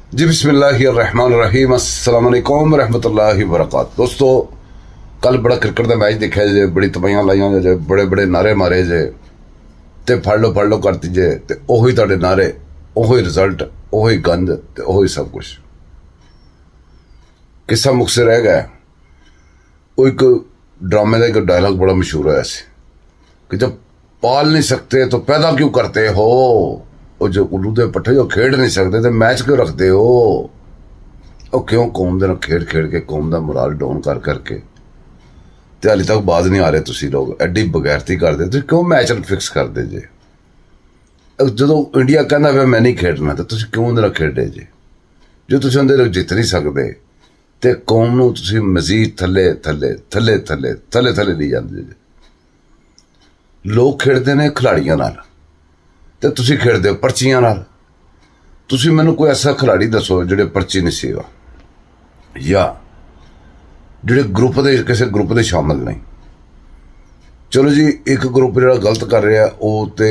जी बिस्मिल्लाहिर्रहमानिर्रहीम अस्सलाम वालेकुम रहमतुल्लाहि व बरकात। दोस्तों कल बड़ा क्रिकेट का मैच देखा जे, बड़ी तबाहियां लाइया जे, बड़े बड़े नारे मारे जे, ते फड़ लो करती जे, ते ओही तुहाडे नारे, ओही रिजल्ट, ओही गंद, ते ओही सब कुछ। किस्सा मुख से रह गया। वो एक ड्रामे का एक डायलॉग बड़ा मशहूर होया सी कि जब पाल नहीं सकते तो पैदा क्यों करते हो, और जो उल्लू दे पट्ठे जो खेड नहीं सकते तो मैच क्यों रखते हो। और क्यों कौम दे खेड खेड के कौम का मोराल डाउन कर करके ते हाले तक बाज नहीं आ रहे तुसी लोग, एडी बगैरती करते, तुसी क्यों मैच फिक्स करते जे। जो इंडिया कहना फिर मैं नहीं खेडना तो तुसी क्यों उन्हें खेडे जे। जो तुसी उन्हें जित नहीं सकते तो कौम नूं तुसी मजीद थले थले थले थले थले थले ली जाते जे। लोग खेडते ने खिलाड़ियों नाल ते तुसी खेडदे पर्चियां नाल। तुसी मैनूं कोई ऐसा खिलाड़ी दसो जिहड़े पर्ची नहीं सीगा या जिहड़े ग्रुप दे किसी ग्रुप दे शामिल नहीं। चलो जी, एक ग्रुप जिहड़ा गलत कर रहा है वो ते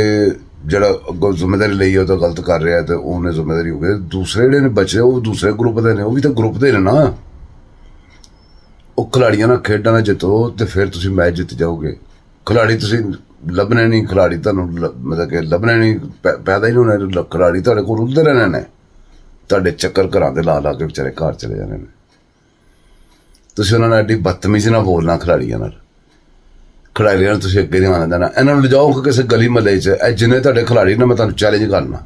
जिहड़ा अग्गों जिम्मेदारी लई है तो गलत कर रहा है तो उन्हें जिम्मेदारी हो गई। दूसरे जिहड़े ने बचे वो दूसरे ग्रुप दे ने, वो भी तो ग्रुप दे ने ना। वो खिलाड़ियां नाल खेडना जितो तो फिर तुसी मैच जित जाओगे। खिलाड़ी तुसी लभने नहीं, खिलाड़ी तुहानूं मतलब कि लभने नहीं, पैदा ही नहीं होने खिलाड़ी, तुहाडे कोल रुलदे रहने ने, तुहाडे चक्कर घरां दे ला ला के बेचारे घर चले जाने ने। तुसी उन्हां नाल एड्डी बदतमीजी नाल बोलना खिलाड़ियां नाल, खिलाड़ियां नूं तुसी अग्गे नहीं आने देना। इन्हां नूं लिजाओ कि किसी गली महल्ले च जिन्ने तुहाडे खिलाड़ी ने, मैं तुहानूं चैलेंज करना,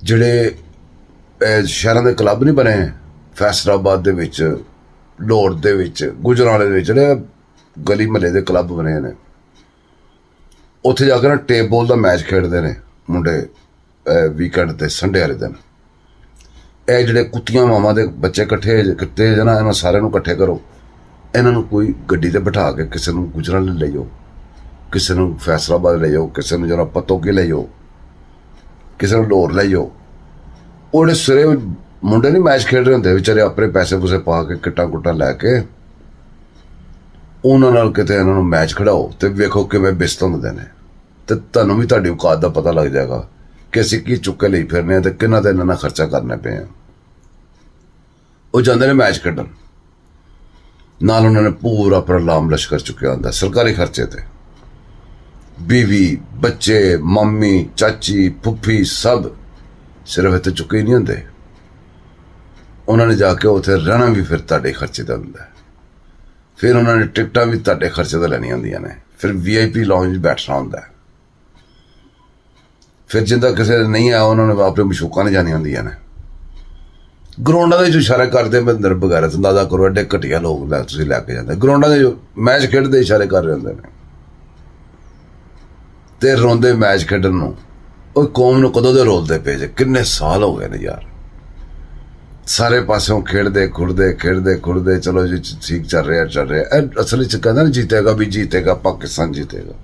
जिहड़े शहरां दे क्लब नहीं बने फैसलाबाद दे विच, लाहौर दे विच, गुजरांवाले दे विच, जिहड़े गली महल्ले दे क्लब बने ने, उत्थे जाकर ना टेप बॉल का मैच खेडते हैं मुंडे वीकेंड ते संडे वाले दिन। ये जिहड़े कुत्तियां मावां दे बच्चे कट्ठे किते ना, इन्हां सारिआं नूं कट्ठे करो, इन्हां नूं कोई गड्डी ते बिठा के किसी नूं गुजरांवाले ले जाओ, किसी नूं फैसलाबाद ले जाओ, किसी नूं जरा पतोके ले जाओ, किसी नूं लाहौर ले जाओ। वो जिहड़े सवेरे मुंडे नहीं मैच खेड रहे होंदे बेचारे, अपने पैसे पूसे पा के किट्टां कुट्टां लैके उन्हां नाल किते इन्हां नूं मैच खड़ाओ ते वेखो किवें बिस्त हुंदे ने, ते तुहानूं भी तुहाडी औकात दा पता लग जाएगा कि असीं की चुक के लई फिरने ते किन्ना ते इन्हां नाल खर्चा करने पे हैं। वो जांदे ने मैच खेडण, नाल उन्होंने पूरा प्रलाम लश्कर चुकिया होंदा सरकारी खर्चे ते। बीवी बच्चे मम्मी चाची फुफी सब सिर्फ इत्थे चुके ही नहीं होंदे, उन्होंने जाके उत्थे रहना भी फिर तुहाडे खर्चे दा हुंदा। फिर उन्होंने टिकटां भी तुहाडे खर्चे तो लैनियां होंदियां ने, फिर VIP लॉन्ज बैठना होंदा है, फिर जिंदा किसी नहीं आया उन्होंने अपने मशूकां नहीं जानियां होंदियां ने। ग्राउंडां दे इशारे करदे बंदर बगैर अंदाजा करो, एडे घटिया लोग तुसीं लैके जांदे ग्राउंडां दे मैच खेडदे इशारे कर रहे होंदे ने ते रोंदे मैच खेडण नूं। ओह कौम नूं कदों दे रोलदे पे जे, किन्ने साल हो गए ने यार। सारे पासों खेडदे खुड़दे चलो जी ठीक चल रहा। असल कहना जीतेगा भी जीतेगा, पाकिस्तान जीतेगा।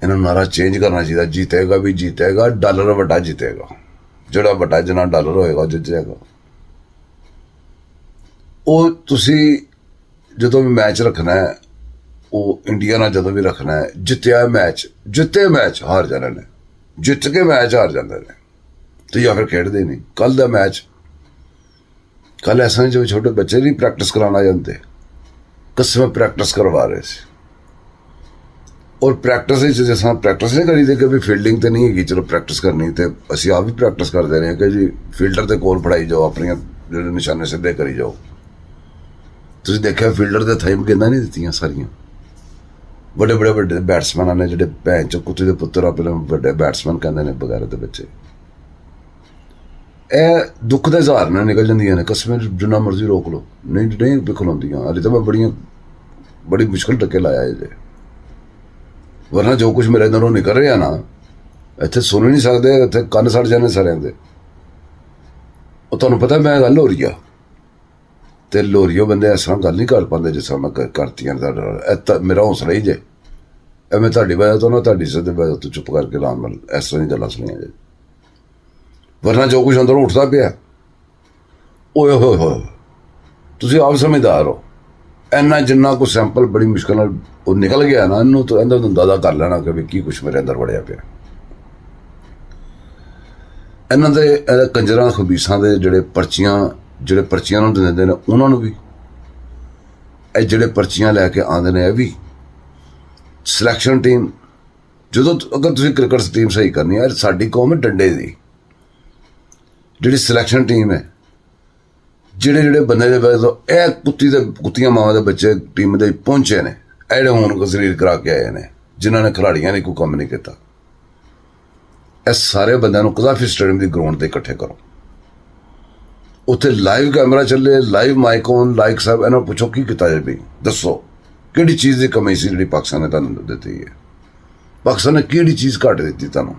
इन्हों नारा चेंज करना चाहिए, जीतेगा भी जीतेगा, डॉलर वड्डा जीतेगा, जोड़ा वड्डा जिन्ना डॉलर होएगा जित जाएगा। वो तुसी जो भी मैच रखना है, वो इंडिया नाल जो भी रखना है, जिते मैच हार जाने ने, जित के मैच हार जाते हैं तो या फिर खेडते नहीं। कल का मैच कल ऐसा नहीं जो छोटे बच्चे नहीं प्रैक्टिस कराना जाते, कसम प्रैक्टिस करवा रहे थे। और प्रैक्टिस जिस प्रैक्टिस नहीं करी थी कि भी फील्डिंग तो नहीं हैगी, चलो प्रैक्टिस करनी तो असीं आप भी प्रैक्टिस करते रहे कि जी फील्डर के कोल फड़ाई जाओ, अपनियां जिहड़े निशाने सीधे करी जाओ। तुसीं देखिया फील्डर के थाई गेंदां नहीं दित्तियां सारियां। बड़े बड़े बैट्समैन ने जिहड़े भैन चो कुत्ते दे पुत्तर अपने बड़े बैट्समैन कहते हैं बगैर के बच्चे, दुख के इजहार ने निकल जांदियां ने। कसम जिन्ना मर्जी रोक लो, नहीं भी खलोंदियां। हाले तो मैं बड़ी मुश्किल टके लाया जे, वरना जो कुछ मेरे अंदरों निकल रहा ना, इत्थे सुन नहीं सकते, इत्थे कन्न सड़ जाने सारिਆਂ दे। ਉਹ ਤੁਹਾਨੂੰ पता मैं गल हो रही आ ते लोरियो बंदे इस तरह गल नहीं कर पाते जिस तरह मैं करती हैं। मेरा हौसला ही जे, मैं तुहाडी वजह तो ना तुहाडी इज्जत दी वजह तो चुप करके आराम नाल इस तरह दी गल्लां सुनिया जे, वरना जो कुछ अंदरों उठता पिया ओए होए होए। तुसीं आप समझदार हो, इन्ना जिन्ना कुछ सैंपल बड़ी मुश्किल वो निकल गया ना, इनू तो अंदर अंदाजा कर लेना कि भी की कुछ मेरे अंदर वड़िया पिया। ਇਹਨਾਂ ਦੇ ਕੰਜਰਾਂ ਖਬੀਸਾਂ ਦੇ ਜਿਹੜੇ ਪਰਚੀਆਂ ਨੂੰ ਦਿੰਦੇ ਨੇ ਉਹਨਾਂ ਨੂੰ ਵੀ, ਇਹ ਜਿਹੜੇ ਪਰਚੀਆਂ ਲੈ ਕੇ ਆਉਂਦੇ ਨੇ ਇਹ ਵੀ। ਸਿਲੈਕਸ਼ਨ ਟੀਮ, ਜਦੋਂ ਅਗਰ ਤੁਸੀਂ ਕ੍ਰਿਕਟ ਟੀਮ ਸਹੀ ਕਰਨੀ ਹੈ, ਸਾਡੀ ਕੌਮ ਹੈ ਡੰਡੇ ਦੀ, ਜਿਹੜੀ ਸਿਲੈਕਸ਼ਨ ਟੀਮ ਹੈ, ਜਿਹੜੇ ਬੰਦੇ ਦੇ ਇਹ ਕੁੱਤੀਆਂ ਮਾਵਾਂ ਦੇ ਬੱਚੇ ਟੀਮ ਦੇ ਪਹੁੰਚੇ ਨੇ, ਇਹ ਜਿਹੜੇ ਹੁਣ ਸਰੀਰ ਕਰਾ ਕੇ ਆਏ ਨੇ, ਜਿਨ੍ਹਾਂ ਨੇ ਖਿਡਾਰੀਆਂ ਨੇ ਕੋਈ ਕੰਮ ਨਹੀਂ ਕੀਤਾ, ਇਹ ਸਾਰੇ ਬੰਦਿਆਂ ਨੂੰ ਕਜ਼ਾਫੀ ਸਟੇਡੀਅਮ ਦੀ ਗਰਾਊਂਡ ਤੇ ਇਕੱਠੇ ਕਰੋ। ਉੱਥੇ ਲਾਈਵ ਕੈਮਰਾ ਚੱਲੇ, ਲਾਈਵ ਮਾਈਕ ਔਨ, ਲਾਈਕ ਸਾਹਿਬ ਇਹਨਾਂ ਨੂੰ ਪੁੱਛੋ ਕੀ ਕੀਤਾ ਜਾਏ ਬਈ, ਦੱਸੋ ਕਿਹੜੀ ਚੀਜ਼ ਦੀ ਕਮੀ ਸੀ ਜਿਹੜੀ ਪਾਕਿਸਤਾਨ ਨੇ ਤੁਹਾਨੂੰ ਦਿੱਤੀ ਹੈ, ਪਾਕਿਸਤਾਨ ਨੇ ਕਿਹੜੀ ਚੀਜ਼ ਘੱਟ ਦਿੱਤੀ ਤੁਹਾਨੂੰ,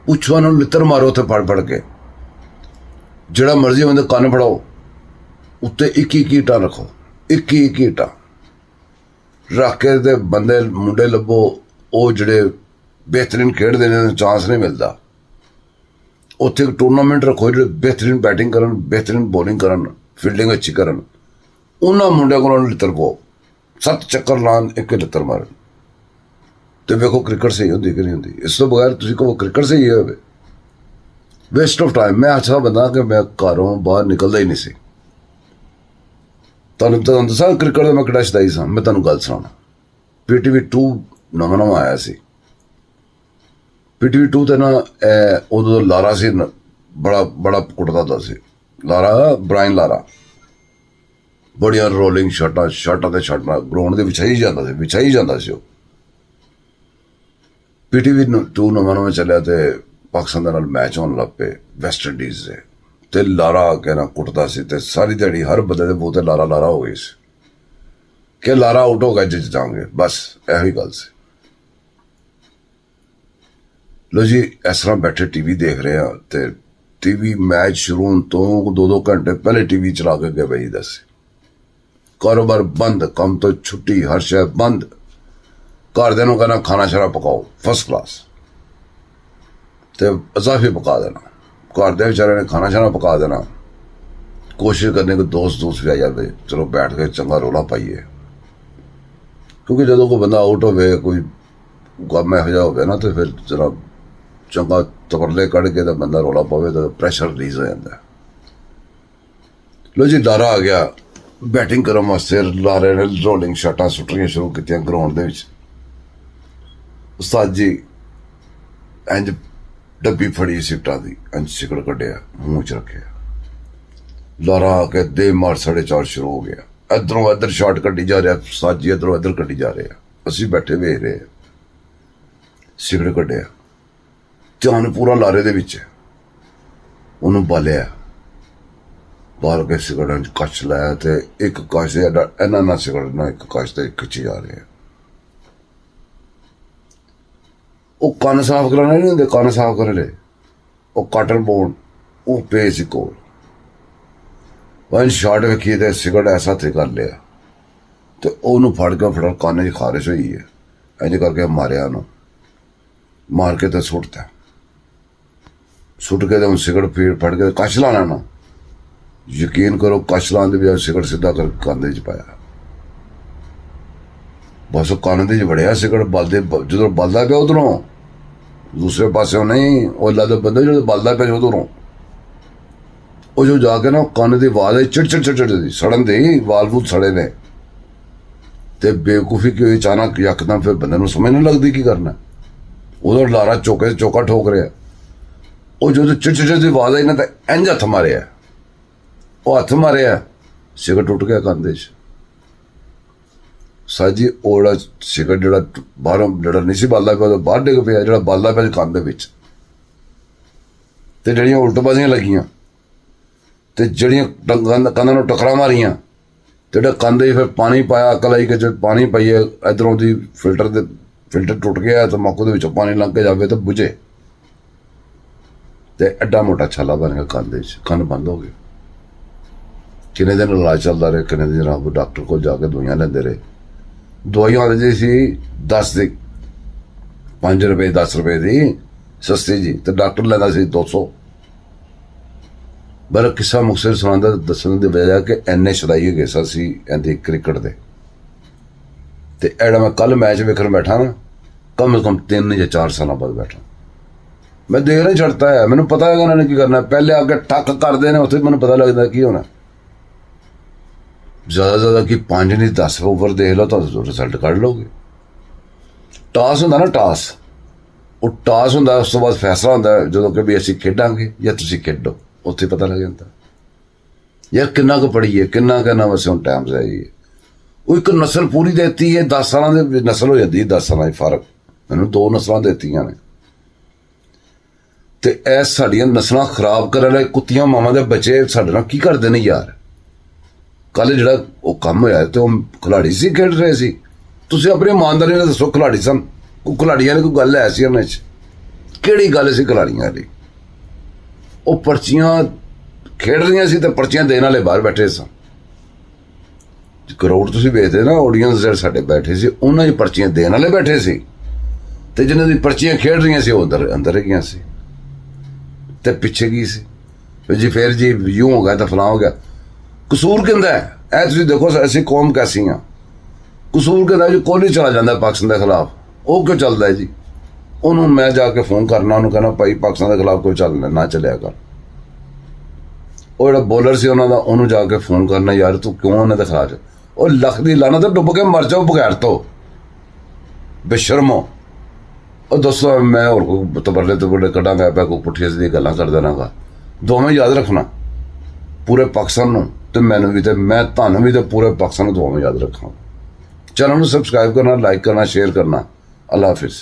ਪੁੱਛੋ ਉਹਨਾਂ ਨੂੰ, ਲਿੱਤਰ ਮਾਰੋ ਉੱਥੇ ਫੜ ਕੇ, ਜਿਹੜਾ ਮਰਜ਼ੀ ਬੰਦੇ ਕੰਨ ਫੜਾਓ, ਉੱਤੇ 21 ਇੱਟਾਂ ਰੱਖੋ, 21 ਇੱਟਾਂ ਰੱਖ ਕੇ ਤੇ ਬੰਦੇ ਮੁੰਡੇ ਲੱਭੋ, ਉਹ ਜਿਹੜੇ ਬਿਹਤਰੀਨ ਖੇਡਦੇ ਨੇ, ਚਾਂਸ ਨਹੀਂ ਮਿਲਦਾ। ਉੱਥੇ ਇੱਕ ਟੂਰਨਾਮੈਂਟ ਰੱਖੋ ਜਿਹੜੇ ਬਿਹਤਰੀਨ ਬੈਟਿੰਗ ਕਰਨ, ਬਿਹਤਰੀਨ ਬੋਲਿੰਗ ਕਰਨ, ਫੀਲਡਿੰਗ ਅੱਛੀ ਕਰਨ, ਉਹਨਾਂ ਮੁੰਡਿਆਂ ਕੋਲੋਂ ਲਿੱਤਰ ਪਾਓ, 7 ਚੱਕਰ ਲਾਉਣ, 1 ਲਿੱਤਰ ਮਾਰਨ, ਤੇ ਵੇਖੋ ਕ੍ਰਿਕਟ ਸਹੀ ਹੁੰਦੀ ਕਿ ਨਹੀਂ ਹੁੰਦੀ। ਇਸ ਤੋਂ ਬਗੈਰ ਤੁਸੀਂ ਕਹੋ ਕ੍ਰਿਕਟ ਸਹੀ ਹੋਵੇ, ਵੇਸਟ ਆਫ ਟਾਈਮ। ਮੈਂ ਅੱਛਾ ਬੰਦਾ ਕਿ ਮੈਂ ਘਰੋਂ ਬਾਹਰ ਨਿਕਲਦਾ ਹੀ ਨਹੀਂ ਸੀ। ਤੁਹਾਨੂੰ ਦੱਸਾਂ ਕ੍ਰਿਕਟ ਦਾ ਮੈਂ ਕਿਹੜਾ ਸ਼ਦਾਈ ਸਾਂ। ਮੈਂ ਤੁਹਾਨੂੰ ਗੱਲ ਸੁਣਾਉਣਾ, PTV 2 ਨਵਾਂ ਆਇਆ ਸੀ। PTV 2 ਤੇ ਨਾ ਉਦੋਂ ਲਾਰਾ ਸੀ, ਬੜਾ ਕੁੱਟਦਾ ਹੁੰਦਾ ਸੀ ਲਾਰਾ, ਬ੍ਰਾਇਨ ਲਾਰਾ, ਬੜੀਆਂ ਰੋਲਿੰਗ ਸ਼ਾਟਾਂ ਤੇ ਸ਼ਾਟਾਂ ਗਰਾਊਂਡ ਦੇ ਵਿਛਾਈ ਜਾਂਦਾ ਸੀ ਉਹ। PTV 2 ਨਵਾਂ ਚੱਲਿਆ ਤੇ ਪਾਕਿਸਤਾਨ ਦੇ ਨਾਲ ਮੈਚ ਹੋਣ ਲੱਗ ਪਏ ਵੈਸਟ ਇੰਡੀਜ਼ ਦੇ, ਤੇ ਲਾਰਾ ਆ ਕੇ ਨਾ ਕੁੱਟਦਾ ਸੀ, ਤੇ ਸਾਰੀ ਦਿਹਾੜੀ ਹਰ ਬੰਦੇ ਦੇ ਮੂੰਹ ਤੇ ਲਾਰਾ ਹੋ ਗਈ ਸੀ ਕਿ ਲਾਰਾ ਆਊਟ ਹੋ ਗਿਆ, ਜਿੱਤ ਜਾਵਾਂਗੇ, ਬਸ ਇਹੋ ਹੀ ਗੱਲ ਸੀ। ਲੋ ਜੀ, ਇਸ ਤਰ੍ਹਾਂ ਬੈਠੇ ਟੀਵੀ ਦੇਖ ਰਹੇ ਆ, ਤੇ ਟੀਵੀ ਮੈਚ ਸ਼ੁਰੂ ਹੋਣ ਤੋਂ 2-2 ਘੰਟੇ ਪਹਿਲੇ ਟੀਵੀ ਚਲਾ ਕੇ ਗਏ ਬਈ ਦੱਸ, ਕਾਰੋਬਾਰ ਬੰਦ, ਕੰਮ ਤੋਂ ਛੁੱਟੀ, ਹਰ ਸ਼ੈ ਬੰਦ। ਘਰਦਿਆਂ ਨੂੰ ਕਹਿਣਾ ਖਾਣਾ ਸ਼ਰਾਬ ਪਕਾਓ ਫਸਟ ਕਲਾਸ, ਤੇ ਅਜ਼ਾਫੀ ਪਕਾ ਦੇਣਾ, ਘਰ ਦੇ ਵਿਚਾਰਿਆਂ ਨੇ ਖਾਣਾ ਸ਼ਾਨਾ ਪਕਾ ਦੇਣਾ, ਕੋਸ਼ਿਸ਼ ਕਰਨੇ ਕਿ ਦੋਸਤ ਵੀ ਆ ਜਾਵੇ, ਚਲੋ ਬੈਠ ਕੇ ਚੰਗਾ ਰੌਲਾ ਪਾਈਏ। ਕਿਉਂਕਿ ਜਦੋਂ ਕੋਈ ਬੰਦਾ ਆਊਟ ਹੋਵੇ, ਕੋਈ ਕੰਮ ਇਹੋ ਜਿਹਾ ਹੋਵੇ ਨਾ, ਤੇ ਫਿਰ ਜਰਾ ਚੰਗਾ ਤਬਰਲੇ ਕੱਢ ਕੇ ਤਾਂ ਬੰਦਾ ਰੌਲਾ ਪਾਵੇ ਤਾਂ ਪ੍ਰੈਸ਼ਰ ਰਿਲੀਜ਼ ਹੋ ਜਾਂਦਾ। ਲੋ ਜੀ, ਲਾਰਾ ਆ ਗਿਆ ਬੈਟਿੰਗ ਕਰਨ ਵਾਸਤੇ। ਲਾਰੇ ਨੇ ਰੋਲਿੰਗ ਸ਼ਾਟਾਂ ਸੁੱਟਣੀਆਂ ਸ਼ੁਰੂ ਕੀਤੀਆਂ ਗਰਾਊਂਡ ਦੇ ਵਿੱਚ। ਉਸਤਾਦ ਜੀ ਇੰਜ ਡੱਬੀ ਫੜੀ ਸਿੱਟਾਂ ਦੀ, ਇੰਜ ਸਿਕੜ ਕੱਢਿਆ, ਮੂੰਹ ਚ ਰੱਖਿਆ, ਲਾਰਾ ਆ ਕੇ ਦੇ ਮਾਰ 4:30 ਸ਼ੁਰੂ ਹੋ ਗਿਆ। ਇੱਧਰੋਂ ਇੱਧਰ ਸ਼ਾਟ ਕੱਢੀ ਜਾ ਰਿਹਾ, ਸਾਜੀ ਇੱਧਰੋਂ ਇੱਧਰ ਕੱਢੀ ਜਾ ਰਿਹਾ, ਅਸੀਂ ਬੈਠੇ ਵੇਖ ਰਹੇ, ਸਿਗਰਟ ਕੱਢਿਆ, ਧਿਆਨ ਪੂਰਾ ਲਾਰੇ ਦੇ ਵਿੱਚ, ਉਹਨੂੰ ਬਾਲਿਆ, ਬਾਲ ਕੇ ਸਿਗਰਟਾਂ 'ਚ ਕੱਚ ਲਾਇਆ, ਤੇ ਇੱਕ ਕੱਚ ਦੇ ਇਹਨਾਂ ਨਾਲ ਸਿਗਰਟ ਨਾਲ ਇੱਕ ਕੱਚ ਤੇ ਖਿੱਚੀ ਜਾ ਰਿਹਾ। ਉਹ ਕੰਨ ਸਾਫ਼ ਕਰਾਉਣੇ ਨਹੀਂ ਹੁੰਦੇ, ਕੰਨ ਸਾਫ਼ ਕਰ ਲਏ, ਉਹ ਕਾਟਨ ਬੋਨ ਉਹ ਪਏ ਸੀ ਕੋਲ, ਵਨ ਸ਼ਾਟ ਵੇਖੀ ਤੇ ਸਿਗਰਟ ਐਸਾ ਤੇ ਕਰ ਲਿਆ, ਤੇ ਉਹਨੂੰ ਫੜ ਕੇ ਕੰਨ 'ਚ ਖਾਰਿਸ਼ ਹੋਈ ਹੈ, ਇੰਝ ਕਰਕੇ ਮਾਰਿਆ ਉਹਨੂੰ, ਮਾਰ ਕੇ ਤੇ ਸੁੱਟ ਕੇ ਤੇ ਹੁਣ ਸਿਗਰਟ ਫੜ ਕੇ ਕੱਚ ਲਾਣਾ ਨਾ, ਯਕੀਨ ਕਰੋ ਕੱਚ ਲਾਉਣ ਦੇ ਬਜਾਏ ਸਿਗਰਟ ਸਿੱਧਾ ਕਰ ਕੰਨ 'ਚ ਪਾਇਆ, ਬਸ ਉਹ ਕੰਨ ਦੇ 'ਚ ਵੜਿਆ ਸਿਗਰਟ। ਬਲਦੇ ਜਦੋਂ ਬਲਦਾ ਪਿਆ ਉਧਰੋਂ, ਦੂਸਰੇ ਪਾਸਿਓਂ ਨਹੀਂ, ਉਹ ਅੱਲਾ ਦੇ ਬੰਦੇ ਜਦੋਂ ਬਲਦਾ ਪਿਆ ਉਧਰੋਂ, ਉਹ ਜੋ ਜਾ ਕੇ ਨਾ ਕੰਨ ਦੀ ਆਵਾਜ਼ ਆਈ, ਚਿੜ ਦੀ ਸੜਨ ਦੀ, ਵਾਲ ਵੂਲ ਸੜੇ ਨੇ, ਤੇ ਬੇਵਕੂਫੀ ਕੀ ਹੋਈ ਅਚਾਨਕ ਯਕਦਮ, ਫਿਰ ਬੰਦੇ ਨੂੰ ਸਮਝ ਨਹੀਂ ਲੱਗਦੀ ਕੀ ਕਰਨਾ। ਉਦੋਂ ਲਾਰਾ ਚੌਕੇ ਚੌਕਾ ਠੋਕ ਰਿਹਾ, ਉਹ ਜਦੋਂ ਚਿੜ ਦੀ ਆਵਾਜ਼ ਆਈ ਨਾ, ਤਾਂ ਇੰਝ ਹੱਥ ਮਾਰਿਆ, ਉਹ ਹੱਥ ਮਾਰਿਆ, ਸਿਗਰਟ ਟੁੱਟ ਗਿਆ ਕੰਨ ਦੇ 'ਚ। ਸਾਜੀ ਉਹ ਜਿਹੜਾ ਸਿਗਰਟ ਜਿਹੜਾ ਬਾਹਰੋਂ ਜਿਹੜਾ ਨਹੀਂ ਸੀ ਬਲਦਾ ਪਿਆ, ਉਹ ਬਾਹਰ ਡਿੱਗ ਪਿਆ, ਜਿਹੜਾ ਬਲਦਾ ਪਿਆ ਕੰਨ ਦੇ ਵਿੱਚ, ਤੇ ਜਿਹੜੀਆਂ ਉਲਟਬਾਜ਼ੀਆਂ ਲੱਗੀਆਂ, ਤੇ ਜਿਹੜੀਆਂ ਕੰਨਾਂ ਨੂੰ ਟਕਰਾ ਮਾਰੀਆਂ, ਤੇ ਜਿਹੜਾ ਕੰਨ ਦੇ ਫਿਰ ਪਾਣੀ ਪਾਇਆ, ਅਕਲ ਆਈ ਕਿ ਜੇ ਪਾਣੀ ਪਾਈਏ, ਇੱਧਰੋਂ ਦੀ ਫਿਲਟਰ ਟੁੱਟ ਗਿਆ, ਤਾਂ ਮੌਕੇ ਦੇ ਵਿੱਚੋਂ ਪਾਣੀ ਲੰਘ ਕੇ ਜਾਵੇ ਤਾਂ ਬੁਝੇ, ਤੇ ਐਡਾ ਮੋਟਾ ਛਾਲਾ ਬਣ ਗਿਆ ਕੰਨ ਦੇ ਵਿੱਚ, ਕੰਨ ਬੰਦ ਹੋ ਗਏ। ਕਿੰਨੇ ਦਿਨ ਇਲਾਜ ਚੱਲਦਾ ਰਿਹਾ, ਕਿੰਨੇ ਦਿਨ ਆਪ ਡਾਕਟਰ ਕੋਲ ਜਾ ਕੇ ਦਵਾਈਆਂ ਲੈਂਦੇ ਰਹੇ। ਦਵਾਈਆਂ ਆਉਂਦੀ ਸੀ 10 ਦੀ, 5 ਰੁਪਏ 10 ਰੁਪਏ ਦੀ ਸਸਤੀ ਜੀ, ਤੇ ਡਾਕਟਰ ਲੈਂਦਾ ਸੀ 200। ਪਰ ਕਿੱਸਾ ਮੁਕਤਸਰ ਸੁਣਾਉਂਦਾ, ਦੱਸਣ ਦੀ ਵਜ੍ਹਾ ਕਿ ਇੰਨੇ ਸ਼ਦਾਈ ਹੋ ਗਏ ਸਾਂ ਅਸੀਂ ਇਹਦੇ ਕ੍ਰਿਕਟ ਦੇ। ਤੇ ਜਿਹੜਾ ਮੈਂ ਕੱਲ ਮੈਚ ਵੇਖਣ ਬੈਠਾ ਨਾ, ਕਮ ਸੇ ਕਮ 3 ਜਾਂ 4 ਸਾਲਾਂ ਬਾਅਦ ਬੈਠਾ, ਮੈਂ ਦੇਖ ਨਹੀਂ ਛੱਡਤਾ ਹੈ, ਮੈਨੂੰ ਪਤਾ ਹੈ ਉਹਨਾਂ ਨੇ ਕੀ ਕਰਨਾ। ਪਹਿਲੇ ਆ ਕੇ ਟੱਕ ਕਰਦੇ ਨੇ, ਉੱਥੇ ਮੈਨੂੰ ਪਤਾ ਲੱਗਦਾ ਕੀ ਹੋਣਾ। ਜ਼ਿਆਦਾ ਕੀ 5 ਨਹੀਂ 10 ਓਵਰ ਦੇਖ ਲਓ ਤਾਂ ਰਿਜ਼ਲਟ ਕੱਢ ਲਓਗੇ। ਟਾਸ ਹੁੰਦਾ ਨਾ, ਟਾਸ, ਉਹ ਟਾਸ ਹੁੰਦਾ, ਉਸ ਤੋਂ ਬਾਅਦ ਫੈਸਲਾ ਹੁੰਦਾ ਜਦੋਂ ਕਿ ਵੀ ਅਸੀਂ ਖੇਡਾਂਗੇ ਜਾਂ ਤੁਸੀਂ ਖੇਡੋ, ਉੱਥੇ ਪਤਾ ਲੱਗ ਜਾਂਦਾ ਯਾਰ ਕਿੰਨਾ ਕੁ ਪੜੀਏ, ਕਿੰਨਾ ਕੁ ਵੈਸੇ ਹੁਣ ਟਾਈਮ ਜਾਈਏ। ਉਹ ਇੱਕ ਨਸਲ ਪੂਰੀ ਦੇਤੀ ਹੈ, 10 ਸਾਲਾਂ ਦੀ ਨਸਲ ਹੋ ਜਾਂਦੀ, 10 ਸਾਲਾਂ ਦੀ ਫਰਕ। ਮੈਨੂੰ 2 ਨਸਲਾਂ ਦਿੱਤੀਆਂ ਨੇ, ਤੇ ਇਹ ਸਾਡੀਆਂ ਨਸਲਾਂ ਖਰਾਬ ਕਰਨ ਵਾਲੇ ਕੁੱਤੀਆਂ ਮਾਵਾਂ ਦੇ ਬੱਚੇ ਸਾਡੇ ਨਾਲ ਕੀ ਕਰਦੇ ਨੇ ਯਾਰ। ਕੱਲ ਜਿਹੜਾ ਉਹ ਕੰਮ ਹੋਇਆ ਤੇ ਉਹ ਖਿਲਾੜੀ ਸੀ, ਖੇਡ ਰਹੇ ਸੀ। ਤੁਸੀਂ ਆਪਣੀ ਇਮਾਨਦਾਰੀ ਨਾਲ ਦੱਸੋ, ਖਿਲਾੜੀ ਸਨ, ਉਹ ਖਿਲਾੜੀਆਂ ਨੇ ਕੋਈ ਗੱਲ ਹੈ ਸੀ ਉਹਨਾਂ 'ਚ? ਕਿਹੜੀ ਗੱਲ ਸੀ ਖਿਲਾੜੀਆਂ ਦੀ? ਉਹ ਪਰਚੀਆਂ ਖੇਡ ਰਹੀਆਂ ਸੀ ਤੇ ਪਰਚੀਆਂ ਦੇਣ ਵਾਲੇ ਬਾਹਰ ਬੈਠੇ ਸਨ। ਕਰੋੜ ਤੁਸੀਂ ਵੇਖਦੇ ਨਾ, ਆਡੀਅנס ਜਿਹੜੇ ਸਾਡੇ ਬੈਠੇ ਸੀ ਉਹਨਾਂ 'ਚ ਪਰਚੀਆਂ ਦੇਣ ਵਾਲੇ ਬੈਠੇ ਸੀ, ਤੇ ਜਿਹਨਾਂ ਦੀ ਪਰਚੀਆਂ ਖੇਡ ਰਹੀਆਂ ਸੀ ਉਹ ਅੰਦਰ ਹੈਗੀਆਂ ਸੀ, ਤੇ ਪਿੱਛੇ ਕੀ ਸੀ ਜੀ? ਫਿਰ ਜੀ ਯੂੰ ਹੋ ਗਿਆ ਤਾਂ ਫਲਾਂ ਹੋ ਗਿਆ। ਕਸੂਰ ਕਿੰਦਾ ਹੈ? ਇਹ ਤੁਸੀਂ ਦੇਖੋ ਅਸੀਂ ਕੌਮ ਕੈਸੀ ਹਾਂ। ਕਸੂਰ ਕਿੰਦਾ ਜੀ? ਕੋਹਲੀ ਚਲਾ ਜਾਂਦਾ ਪਾਕਿਸਤਾਨ ਦੇ ਖਿਲਾਫ, ਉਹ ਕਿਉਂ ਚੱਲਦਾ ਹੈ ਜੀ? ਉਹਨੂੰ ਮੈਂ ਜਾ ਕੇ ਫੋਨ ਕਰਨਾ, ਉਹਨੂੰ ਕਹਿਣਾ ਭਾਈ ਪਾਕਿਸਤਾਨ ਦੇ ਖਿਲਾਫ ਕੋਈ ਚੱਲਣਾ ਨਾ ਚੱਲਿਆ ਕਰ। ਉਹ ਜਿਹੜਾ ਬੋਲਰ ਸੀ ਉਹਨਾਂ ਦਾ, ਉਹਨੂੰ ਜਾ ਕੇ ਫੋਨ ਕਰਨਾ, ਯਾਰ ਤੂੰ ਕਿਉਂ ਉਹਨਾਂ ਦੇ ਖਿਲਾਫ? ਉਹ ਲੱਖ ਦੀ ਲਾਣਾ ਤਾਂ ਡੁੱਬ ਕੇ ਮਰ ਜਾਓ ਬਗੈਰ ਤੋਂ, ਬੇਸ਼ਰਮੋ। ਉਹ ਦੱਸੋ ਮੈਂ ਹੋਰ ਕੋਈ ਤਬਰਲੇ ਤਬਰਲੇ ਕੱਢਾਂਗਾ, ਪਿਆ ਕੋਈ ਪੁੱਠੀਆਂ ਸਿੱਧੀਆਂ ਗੱਲਾਂ ਕਰ ਦੇਣਾਗਾ? ਦੋਵੇਂ ਯਾਦ ਰੱਖਣਾ, ਪੂਰੇ ਪਾਕਿਸਤਾਨ ਨੂੰ ਤੇ ਮੈਨੂੰ ਵੀ, ਤੇ ਮੈਂ ਤੁਹਾਨੂੰ ਵੀ, ਤੇ ਪੂਰੇ ਪਾਕਿਸਤਾਨ ਨੂੰ ਦੋਵੇਂ ਯਾਦ ਰੱਖਾਂ। ਚੈਨਲ ਨੂੰ ਸਬਸਕ੍ਰਾਈਬ ਕਰਨਾ, ਲਾਈਕ ਕਰਨਾ, ਸ਼ੇਅਰ ਕਰਨਾ। ਅੱਲਾ ਹਾਫਿਜ਼।